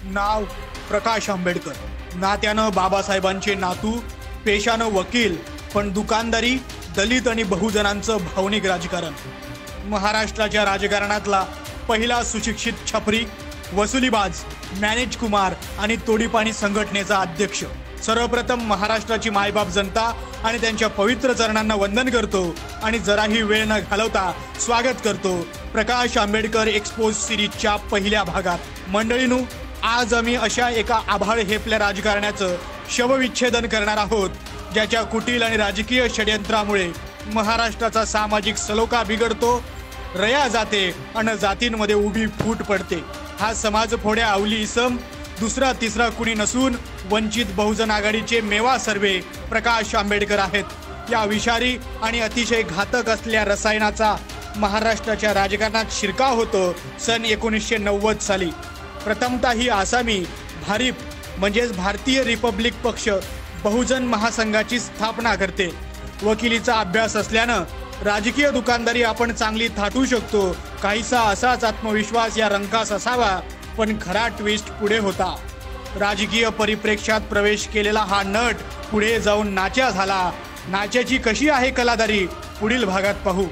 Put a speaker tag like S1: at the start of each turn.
S1: नाव प्रकाश आंबेडकर, नात्यानं बाबासाहेबांचे नातू, पेशानं वकील, पण दुकानदारी, दलित आणि बहुजनांचं भावनिक राजकारण. महाराष्ट्राच्या राजकारणातला पहिला सुशिक्षित छपरी, वसुलीबाज, मॅनेज कुमार आणि तोडीपाणी संघटनेचा अध्यक्ष. सर्वप्रथम महाराष्ट्राची मायबाप जनता आणि त्यांच्या पवित्र चरणांना वंदन करतो आणि जराही वेळ न घालवता स्वागत करतो प्रकाश आंबेडकर एक्सपोज सिरीजच्या पहिल्या भागात. मंडळींनो, आज आम्ही अशा एका आभाळ हेपल्या राजकारण्याचं शवविच्छेदन करणार आहोत ज्याच्या कुटील आणि राजकीय षड्यंत्रामुळे महाराष्ट्राचा सामाजिक सलोखा बिघडतो, रया जाते आणि जातींमध्ये उभी फूट पडते. हा समाज फोड्या अवली इसम दुसरा तिसरा कुणी नसून वंचित बहुजन आघाडीचे मेवा सर्वे प्रकाश आंबेडकर आहेत. या विषारी आणि अतिशय घातक असलेल्या रसायनाचा महाराष्ट्राच्या राजकारणात शिरकाव होतो सन 1990 साली. प्रथमतः ही आसामी भारिप म्हणजेच भारतीय रिपब्लिक पक्ष बहुजन महासंघाची स्थापना करते. वकिलीचा अभ्यास असल्यानं राजकीय दुकानदारी आपण चांगली थाटू शकतो, काहीसा असाच आत्मविश्वास या रंकास असावा. पण खरा ट्विस्ट पुढे होता. राजकीय परिप्रेक्ष्यात प्रवेश केलेला हा नट पुढे जाऊन नाच्या झाला. नाच्याची कशी आहे कलादारी पुढील भागात पाहू.